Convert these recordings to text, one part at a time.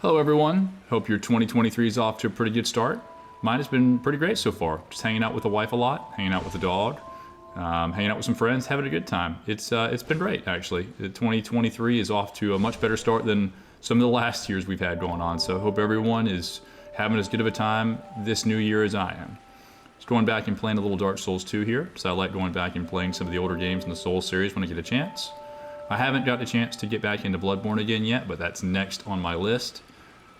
Hello everyone, hope your 2023 is off to a pretty good start. Mine has been pretty great so far. Just hanging out with the wife a lot, hanging out with the dog, hanging out with some friends, having a good time. It's been great actually. 2023 is off to a much better start than some of the last years we've had going on, so I hope everyone is having as good of a time this new year as I am. Just going back and playing a little Dark Souls 2 here, so I like going back and playing some of the older games in the Souls series when I get a chance. I haven't got a chance to get back into Bloodborne again yet, but that's next on my list.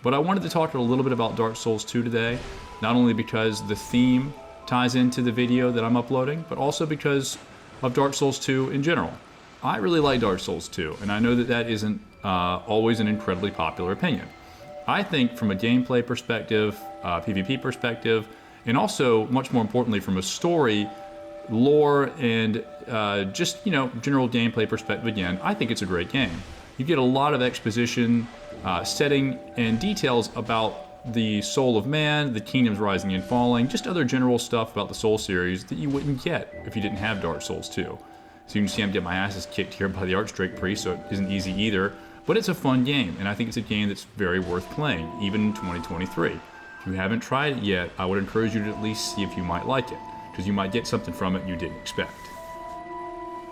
But I wanted to talk a little bit about Dark Souls 2 today, not only because the theme ties into the video that I'm uploading, but also because of Dark Souls 2 in general. I really like Dark Souls 2, and I know that that isn't always an incredibly popular opinion. I think from a gameplay perspective, PvP perspective, and also, much more importantly, from a story, lore, and just, general gameplay perspective, again, I think it's a great game. You get a lot of exposition, setting, and details about the soul of man, the kingdoms rising and falling, just other general stuff about the Soul series that you wouldn't get if you didn't have Dark Souls 2. So you can see I'm getting my asses kicked here by the archdrake priest, so it isn't easy either. But it's a fun game, and I think it's a game that's very worth playing, even in 2023. If you haven't tried it yet, I would encourage you to at least see if you might like it, because you might get something from it you didn't expect.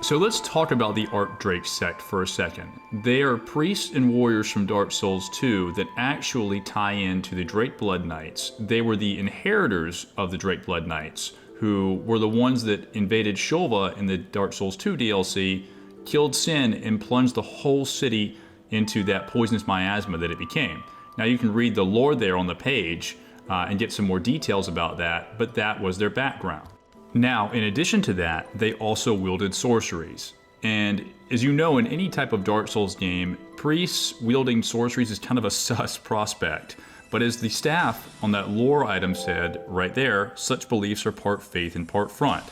So let's talk about the archdrake sect for a second. They are priests and warriors from Dark Souls 2 that actually tie into the Drake Blood Knights. They were the inheritors of the Drake Blood Knights, who were the ones that invaded Shulva in the Dark Souls 2 DLC, killed Sin, and plunged the whole city into that poisonous miasma that it became. Now you can read the lore there on the page and get some more details about that, but that was their background. Now, in addition to that, they also wielded sorceries. And as you know, in any type of Dark Souls game, priests wielding sorceries is kind of a sus prospect. But as the staff on that lore item said right there, such beliefs are part faith and part front.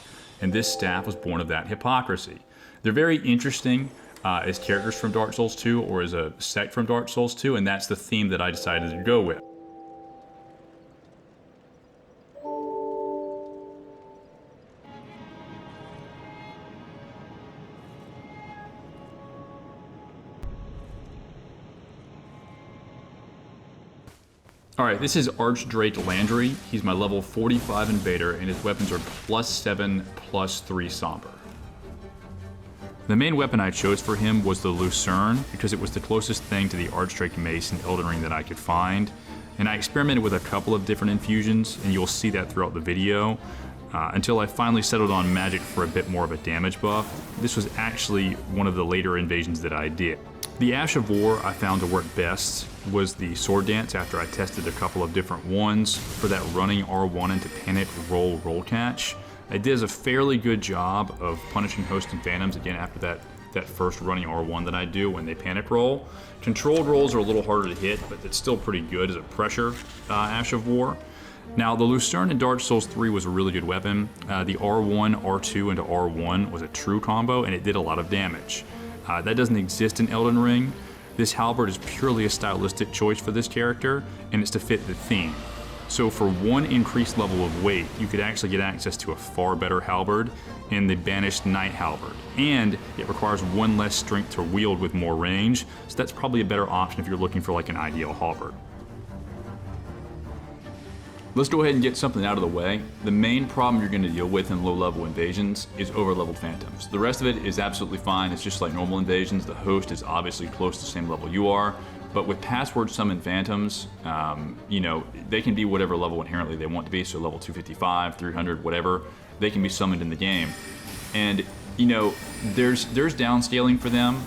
And this staff was born of that hypocrisy. They're very interesting as characters from Dark Souls 2 or as a sect from Dark Souls 2, and that's the theme that I decided to go with. Alright, this is Archdrake Landry. He's my level 45 invader, and his weapons are +7, +3 somber. The main weapon I chose for him was the Lucerne, because it was the closest thing to the Archdrake mace in Elden Ring that I could find. And I experimented with a couple of different infusions, and you'll see that throughout the video, until I finally settled on magic for a bit more of a damage buff. This was actually one of the later invasions that I did. The Ash of War I found to work best was the Sword Dance after I tested a couple of different ones for that running R1 into panic roll catch. It does a fairly good job of punishing hosts and phantoms again after that first running R1 that I do when they panic roll. Controlled rolls are a little harder to hit, but it's still pretty good as a pressure Ash of War. Now the Lucerne in Dark Souls 3 was a really good weapon. The R1, R2 into R1 was a true combo and it did a lot of damage. That doesn't exist in Elden Ring. This halberd is purely a stylistic choice for this character, and it's to fit the theme. So for one increased level of weight, you could actually get access to a far better halberd in the Banished Knight halberd. And it requires one less strength to wield with more range, so that's probably a better option if you're looking for like an ideal halberd. Let's go ahead and get something out of the way. The main problem you're going to deal with in low-level invasions is over-leveled phantoms. The rest of it is absolutely fine. It's just like normal invasions. The host is obviously close to the same level you are. But with password summoned phantoms, they can be whatever level inherently they want to be. So level 255, 300, whatever, they can be summoned in the game. And there's downscaling for them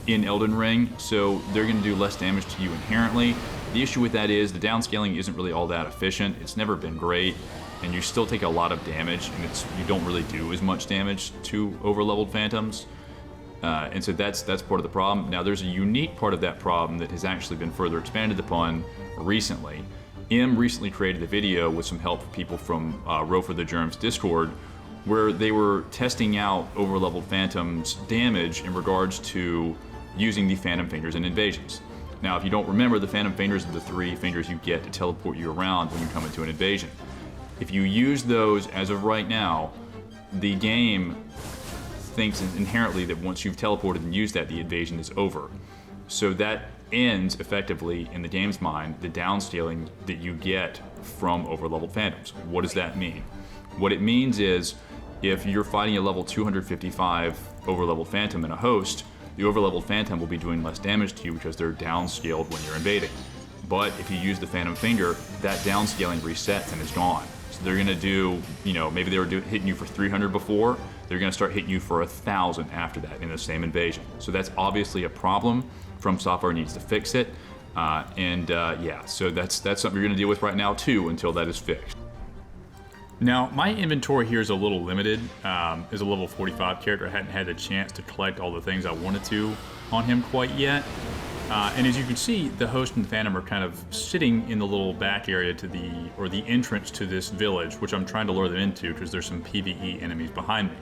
in Elden Ring, so they're going to do less damage to you inherently. The issue with that is the downscaling isn't really all that efficient. It's never been great, and you still take a lot of damage, and you don't really do as much damage to over-leveled phantoms. And so that's part of the problem. Now there's a unique part of that problem that has actually been further expanded upon recently. Recently created a video with some help from people from Rofer the Germ's Discord, where they were testing out over-leveled phantoms damage in regards to using the Phantom Fingers in invasions. Now, if you don't remember, the Phantom Fingers are the 3 fingers you get to teleport you around when you come into an invasion. If you use those as of right now, the game thinks inherently that once you've teleported and used that, the invasion is over. So that ends effectively in the game's mind the downscaling that you get from overleveled phantoms. What does that mean? What it means is if you're fighting a level 255 overleveled phantom in a host, the overleveled phantom will be doing less damage to you because they're downscaled when you're invading. But if you use the Phantom Finger, that downscaling resets and is gone. So they're gonna do, maybe they were hitting you for 300 before, they're gonna start hitting you for 1,000 after that in the same invasion. So that's obviously a problem. From Software needs to fix it. Yeah, so that's something you're gonna deal with right now too until that is fixed. Now, my inventory here is a little limited. As a level 45 character, I hadn't had a chance to collect all the things I wanted to on him quite yet. And as you can see, the host and the phantom are kind of sitting in the little back area to the entrance to this village, which I'm trying to lure them into because there's some PvE enemies behind me.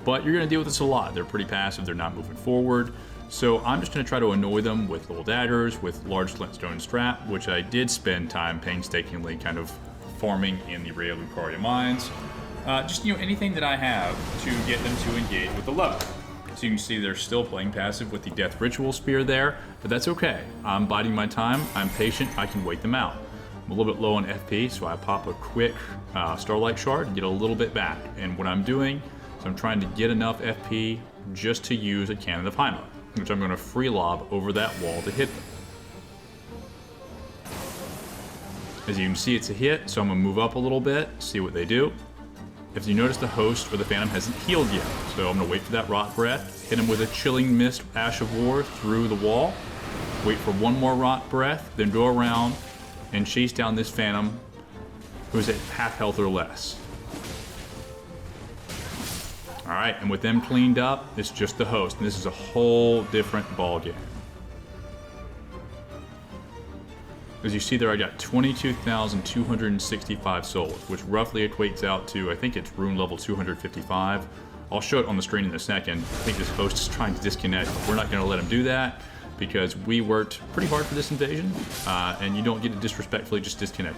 But you're gonna deal with this a lot. They're pretty passive, they're not moving forward. So I'm just gonna try to annoy them with little daggers, with large flintstone strap, which I did spend time painstakingly kind of farming in the Rea Lucaria mines. Just anything that I have to get them to engage with the level. So you can see they're still playing passive with the Death Ritual Spear there, but that's okay. I'm biding my time, I'm patient, I can wait them out. I'm a little bit low on FP, so I pop a quick Starlight Shard and get a little bit back. And what I'm doing is I'm trying to get enough FP just to use a Cannon of Hyma, which I'm gonna free lob over that wall to hit them. As you can see, it's a hit, so I'm gonna move up a little bit, see what they do. If you notice, the host or the phantom hasn't healed yet, so I'm gonna wait for that rot breath, hit him with a chilling mist Ash of War through the wall, wait for one more rot breath, then go around and chase down this phantom who's at half health or less. All right, and with them cleaned up, it's just the host, and this is a whole different ball game. As you see there, I got 22,265 souls, which roughly equates out to, I think it's rune level 255. I'll show it on the screen in a second. I think this host is trying to disconnect. We're not gonna let him do that because we worked pretty hard for this invasion, and you don't get to disrespectfully just disconnect.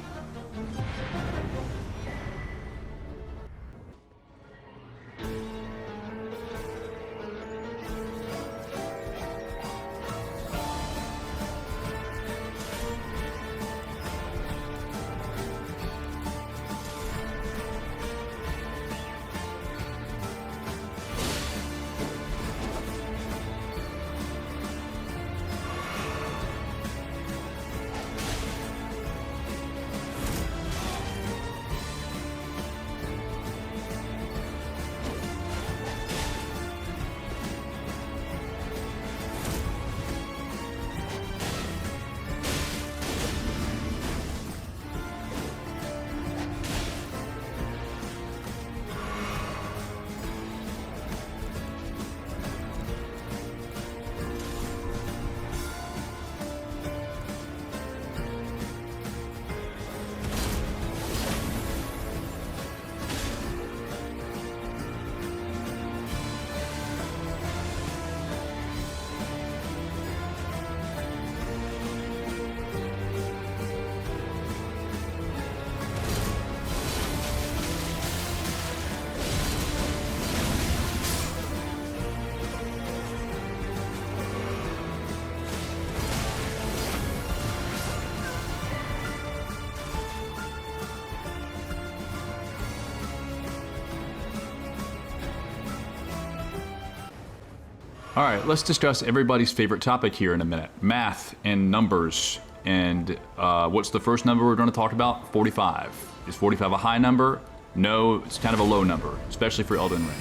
All right, let's discuss everybody's favorite topic here in a minute, math and numbers. And what's the first number we're gonna talk about? 45. Is 45 a high number? No, it's kind of a low number, especially for Elden Ring.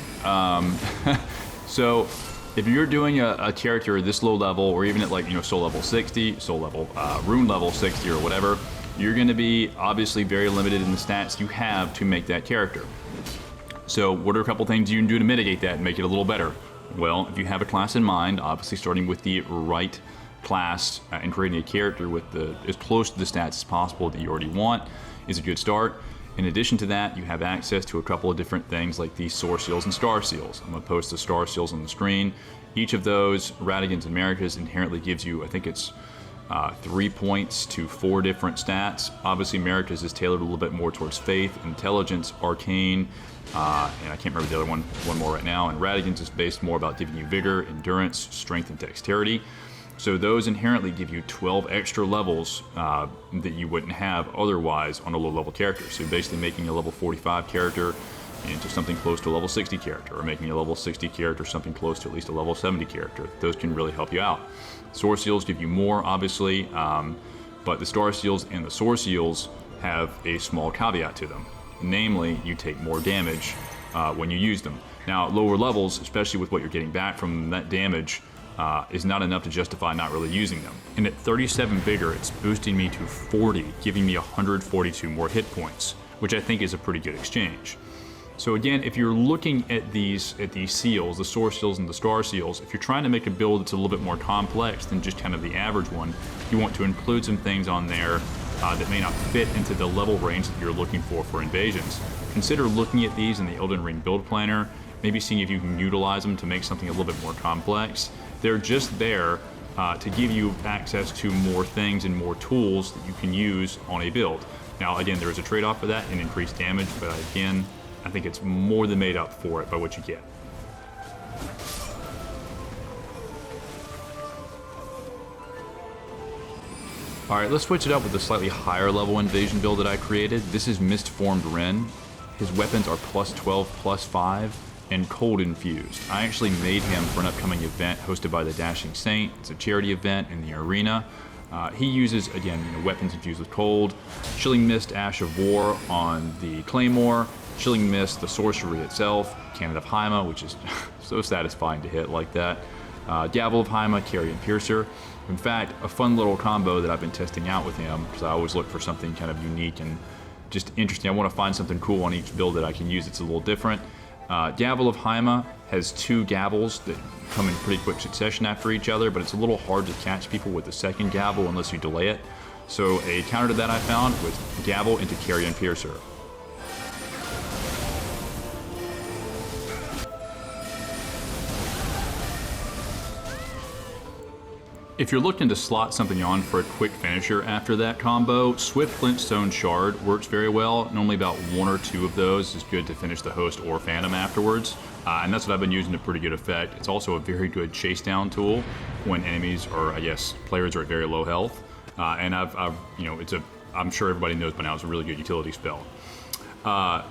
So if you're doing a character this low level, or even at soul level 60, soul level, rune level 60 or whatever, you're gonna be obviously very limited in the stats you have to make that character. So what are a couple things you can do to mitigate that and make it a little better? Well, if you have a class in mind, obviously starting with the right class and creating a character with as close to the stats as possible that you already want is a good start. In addition to that, you have access to a couple of different things like the source seals and star seals. I'm going to post the star seals on the screen. Each of those, Radagon's and Marika's, inherently gives you, I think it's 3 points to 4 different stats. Obviously, Marika's is tailored a little bit more towards faith, intelligence, arcane, and I can't remember the other one more right now. And Radagon's is based more about giving you vigor, endurance, strength, and dexterity. So those inherently give you 12 extra levels that you wouldn't have otherwise on a low level character. So basically making a level 45 character into something close to a level 60 character, or making a level 60 character something close to at least a level 70 character. Those can really help you out. Sword Seals give you more, obviously, but the Star Seals and the Sword Seals have a small caveat to them. Namely, you take more damage when you use them. Now, at lower levels, especially with what you're getting back from that damage, is not enough to justify not really using them. And at 37 vigor, it's boosting me to 40, giving me 142 more hit points, which I think is a pretty good exchange. So again, if you're looking at these seals, the Sword Seals and the Star Seals, if you're trying to make a build that's a little bit more complex than just kind of the average one, you want to include some things on there that may not fit into the level range that you're looking for invasions. Consider looking at these in the Elden Ring build planner, maybe seeing if you can utilize them to make something a little bit more complex. They're just there to give you access to more things and more tools that you can use on a build. Now, again, there is a trade-off for that in increased damage, but again, I think it's more than made up for it by what you get. All right, let's switch it up with a slightly higher level invasion build that I created. This is Mist-Formed Ren. His weapons are plus 12, plus 5, and cold infused. I actually made him for an upcoming event hosted by the Dashing Saint. It's a charity event in the arena. He uses, again, weapons infused with cold, Chilling Mist, Ash of War on the Claymore, Chilling Mist, the sorcery itself, Cannon of Haima, which is so satisfying to hit like that, Gavel of Haima, Carrion Piercer. In fact, a fun little combo that I've been testing out with him, because I always look for something kind of unique and just interesting. I want to find something cool on each build that I can use that's a little different. Gavel of Haima has 2 gavels that come in pretty quick succession after each other, but it's a little hard to catch people with the second gavel unless you delay it. So a counter to that I found was Gavel into Carrion Piercer. If you're looking to slot something on for a quick finisher after that combo, Swift Flintstone Shard works very well. Normally about 1 or 2 of those is good to finish the host or phantom afterwards. And that's what I've been using to pretty good effect. It's also a very good chase down tool when enemies or, I guess, players are at very low health. And I'm sure everybody knows by now it's a really good utility spell.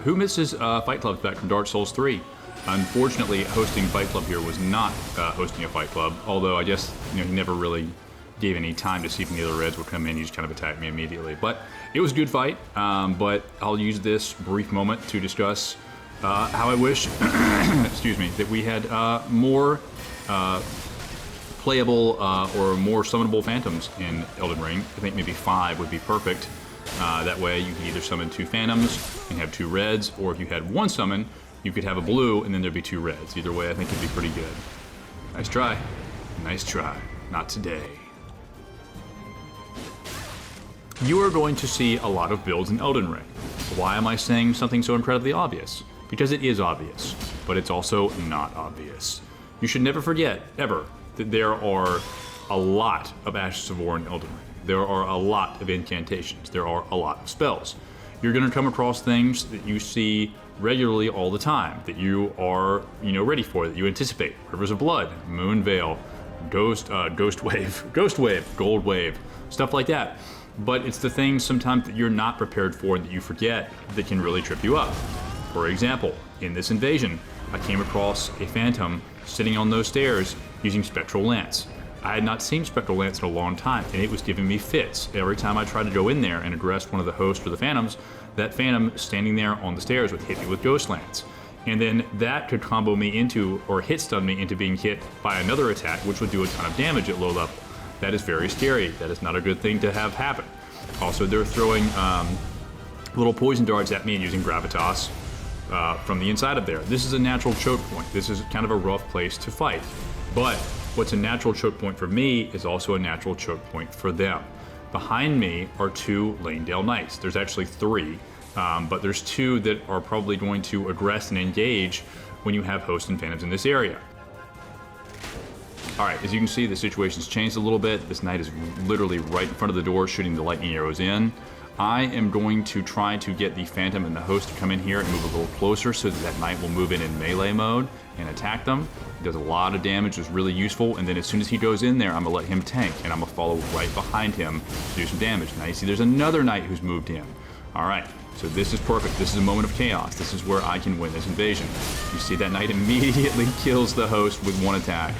Who misses Fight Clubs back from Dark Souls 3? Unfortunately, hosting Fight Club here was not hosting a Fight Club, although I guess he never really gave any time to see if any other Reds would come in. He just kind of attacked me immediately. But it was a good fight, but I'll use this brief moment to discuss how I wish excuse me, that we had more playable or more summonable phantoms in Elden Ring. I think maybe 5 would be perfect. That way you can either summon 2 phantoms and have 2 reds, or if you had 1 summon, you could have a blue and then there'd be 2 reds. Either way, I think it'd be pretty good. Nice try. Nice try. Not today. You are going to see a lot of builds in Elden Ring. Why am I saying something so incredibly obvious? Because it is obvious, but it's also not obvious. You should never forget, ever, that there are a lot of Ashes of War in Elden Ring. There are a lot of incantations. There are a lot of spells. You're going to come across things that you see regularly all the time, that you are, ready for, that you anticipate. Rivers of Blood, Moon Veil, Ghost Wave, Gold Wave, stuff like that. But it's the things sometimes that you're not prepared for and that you forget that can really trip you up. For example, in this invasion, I came across a phantom sitting on those stairs using Spectral Lance. I had not seen Spectral Lance in a long time, and it was giving me fits. Every time I tried to go in there and address one of the hosts or the phantoms, that phantom standing there on the stairs would hit me with Ghost Lance. And then that could combo me into, or hit stun me into being hit by another attack, which would do a ton of damage at low level. That is very scary. That is not a good thing to have happen. Also, they're throwing little poison darts at me and using Gravitas from the inside of there. This is a natural choke point. This is kind of a rough place to fight. But what's a natural choke point for me is also a natural choke point for them. Behind me are 2 Lanedale Knights. There's actually 3, but there's 2 that are probably going to aggress and engage when you have hosts and phantoms in this area. All right, as you can see, the situation's changed a little bit. This knight is literally right in front of the door shooting the lightning arrows in. I am going to try to get the Phantom and the Host to come in here and move a little closer so that Knight will move in melee mode and attack them. He does a lot of damage, is really useful, and then as soon as he goes in there, I'm going to let him tank, and I'm going to follow right behind him to do some damage. Now you see there's another Knight who's moved in. Alright, so this is perfect. This is a moment of chaos. This is where I can win this invasion. You see that Knight immediately kills the Host with one attack.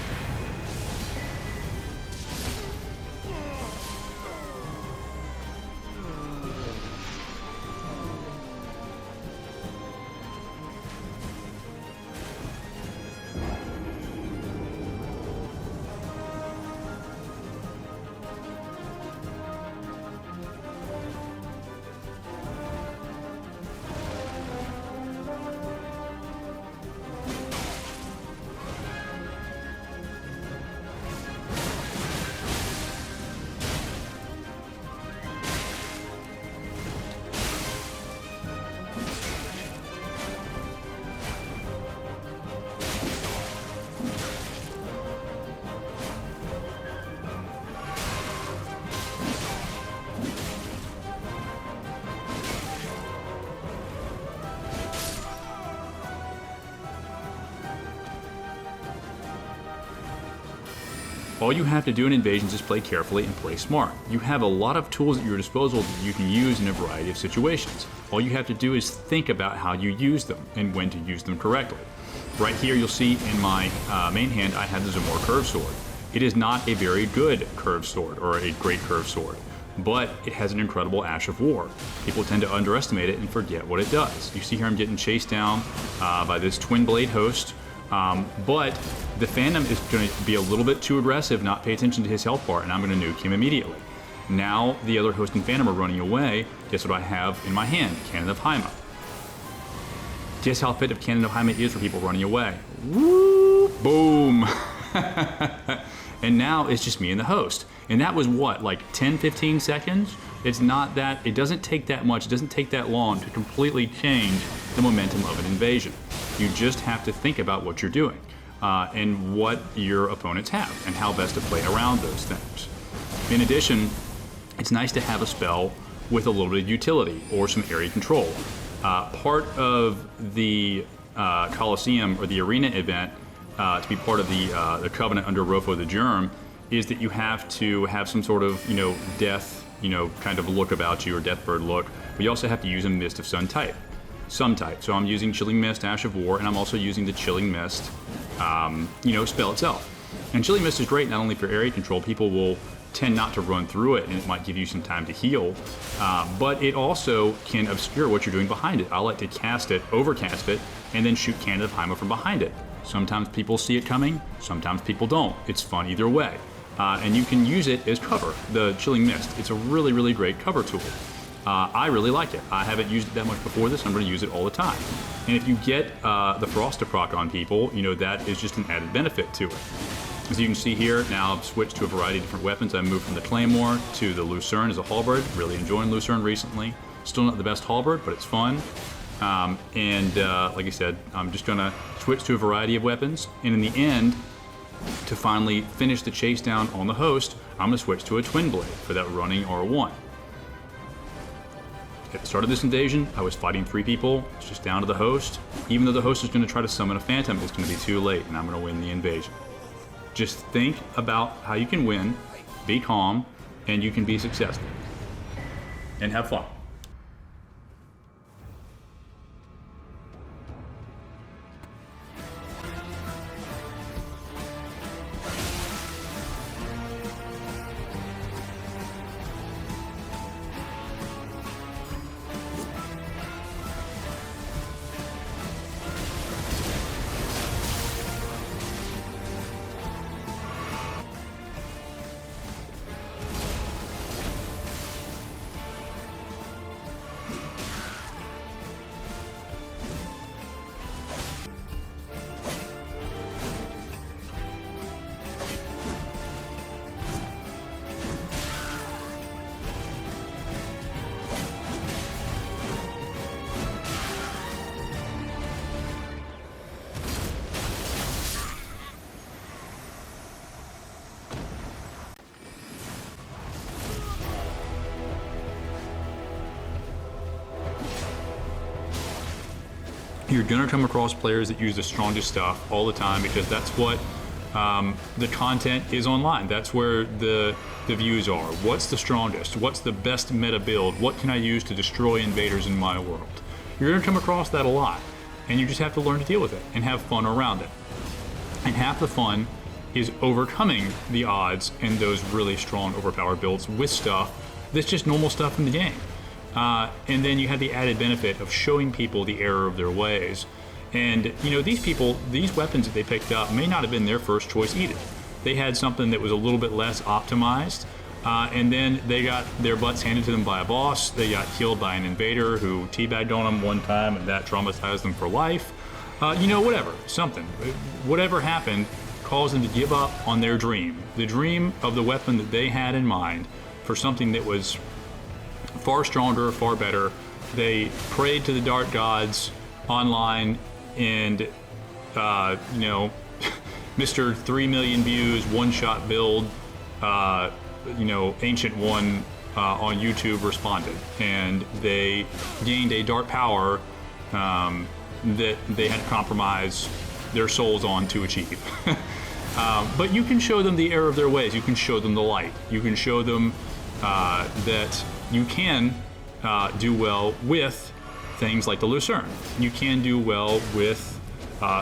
All you have to do in invasions is play carefully and play smart. You have a lot of tools at your disposal that you can use in a variety of situations. All you have to do is think about how you use them and when to use them correctly. Right here you'll see in my main hand I have the Zamor curved sword. It is not a very good curved sword or a great curved sword, but it has an incredible Ash of War. People tend to underestimate it and forget what it does. You see here I'm getting chased down by this twin blade host. But the Phantom is going to be a little bit too aggressive, not pay attention to his health bar, and I'm going to nuke him immediately. Now the other Host and Phantom are running away. Guess what I have in my hand? Cannon of Haima. Guess how effective Cannon of Haima is for people running away. Woo! Boom! And now it's just me and the Host. And that was what, like 10, 15 seconds? It's not that, it doesn't take that much, it doesn't take that long to completely change the momentum of an invasion. You just have to think about what you're doing and what your opponents have and how best to play around those things. In addition, it's nice to have a spell with a little bit of utility or some area control. Part of the Colosseum or the arena event to be part of the Covenant under Rofo the Germ is that you have to have some sort of, death, kind of look about you or Deathbird look, but you also have to use a Mist of Sun type. So I'm using Chilling Mist, Ash of War, and I'm also using the Chilling Mist, spell itself. And Chilling Mist is great not only for area control, people will tend not to run through it and it might give you some time to heal, but it also can obscure what you're doing behind it. I like to cast it, overcast it, and then shoot Cannon of Haima from behind it. Sometimes people see it coming, sometimes people don't. It's fun either way. And you can use it as cover, the Chilling Mist. It's a really, really great cover tool. I really like it. I haven't used it that much before this, and I'm going to use it all the time. And if you get the Frost to proc on people, that is just an added benefit to it. As you can see here, now I've switched to a variety of different weapons. I moved from the Claymore to the Lucerne as a halberd. Really enjoying Lucerne recently. Still not the best halberd, but it's fun. Like I said, I'm just going to switch to a variety of weapons. And in the end, to finally finish the chase down on the Host, I'm going to switch to a Twin Blade for that running R1. At the start of this invasion, I was fighting 3 people. It's just down to the Host. Even though the Host is going to try to summon a Phantom, it's going to be too late, and I'm going to win the invasion. Just think about how you can win, be calm, and you can be successful. And have fun. You're gonna come across players that use the strongest stuff all the time because that's what the content is online. That's where the views are. What's the strongest? What's the best meta build? What can I use to destroy invaders in my world? You're gonna come across that a lot, and you just have to learn to deal with it and have fun around it. And half the fun is overcoming the odds in those really strong, overpowered builds with stuff that's just normal stuff in the game. And then you have the added benefit of showing people the error of their ways. And you know, these people, these weapons that they picked up may not have been their first choice either. They had something that was a little bit less optimized, and then they got their butts handed to them by a boss. They got killed by an invader who teabagged on them one time, and that traumatized them for life. You know, whatever, something. Whatever happened caused them to give up on their dream. The dream of the weapon that they had in mind for something that was far stronger, far better. They prayed to the dark gods online, and you know, Mr. 3 million views, one-shot build, you know, Ancient One on YouTube responded, and they gained a dark power that they had to compromise their souls on to achieve. But you can show them the error of their ways. You can show them the light. You can show them that you can do well with things like the Lucerne. You can do well with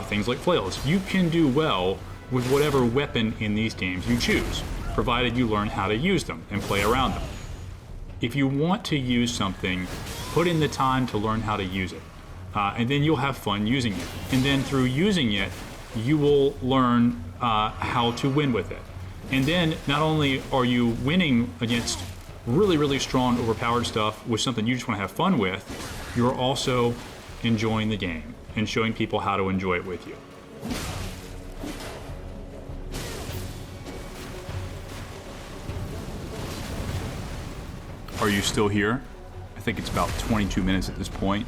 things like flails. You can do well with whatever weapon in these games you choose, provided you learn how to use them and play around them. If you want to use something, put in the time to learn how to use it. And then you'll have fun using it. And then through using it, you will learn how to win with it. And then not only are you winning against really, really strong, overpowered stuff with something you just want to have fun with, you're also enjoying the game and showing people how to enjoy it with you. Are you still here? I think it's about 22 minutes at this point.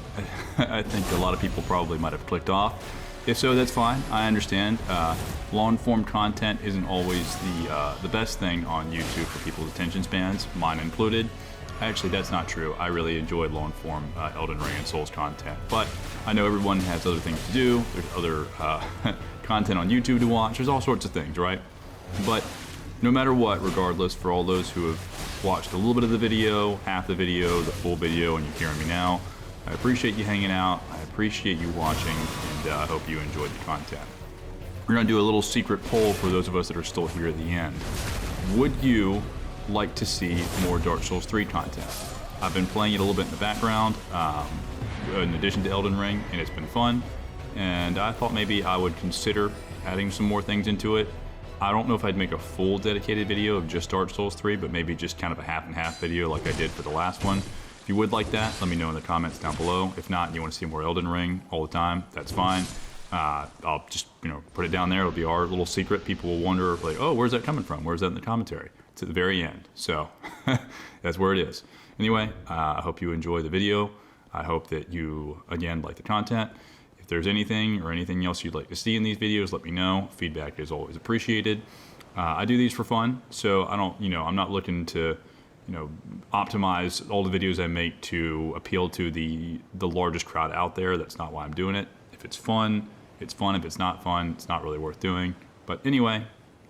I think a lot of people probably might have clicked off. If so, that's fine. I understand. Long-form content isn't always the best thing on YouTube for people's attention spans, mine included. Actually, that's not true. I really enjoy long-form Elden Ring and Souls content, but I know everyone has other things to do. There's other content on YouTube to watch. There's all sorts of things, right? But no matter what, regardless, for all those who have watched a little bit of the video, half the video, the full video, and you're hearing me now, I appreciate you hanging out. I appreciate you watching, and I hope you enjoyed the content. We're going to do a little secret poll for those of us that are still here at the end. Would you like to see more Dark Souls 3 content? I've been playing it a little bit in the background, in addition to Elden Ring, and it's been fun. And I thought maybe I would consider adding some more things into it. I don't know if I'd make a full dedicated video of just Dark Souls 3, but maybe just kind of a half and half video like I did for the last one. If you would like that, let me know in the comments down below. If not, and you want to see more Elden Ring all the time, that's fine. I'll just, put it down there. It'll be our little secret. People will wonder, like, oh, where's that coming from? Where's that in the commentary? It's at the very end. So that's where it is. Anyway, I hope you enjoy the video. I hope that you, again, like the content. If there's anything or anything else you'd like to see in these videos, let me know. Feedback is always appreciated. I do these for fun, so I don't, I'm not looking to, optimize all the videos I make to appeal to the largest crowd out there. That's not why I'm doing it. If it's fun, it's fun. If it's not fun, it's not really worth doing. But anyway,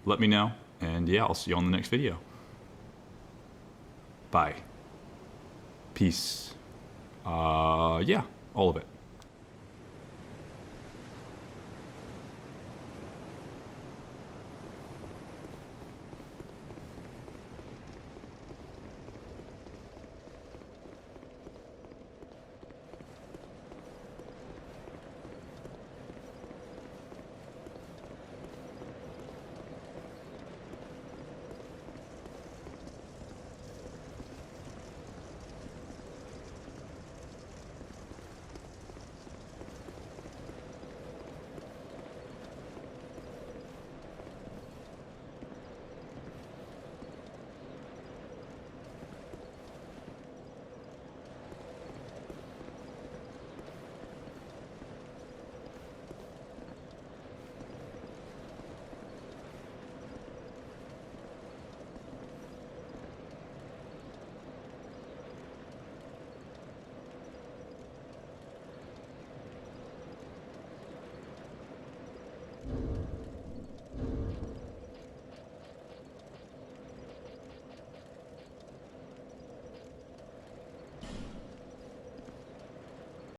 let me know, and yeah, I'll see you on the next video. Bye. Peace. Yeah, all of it.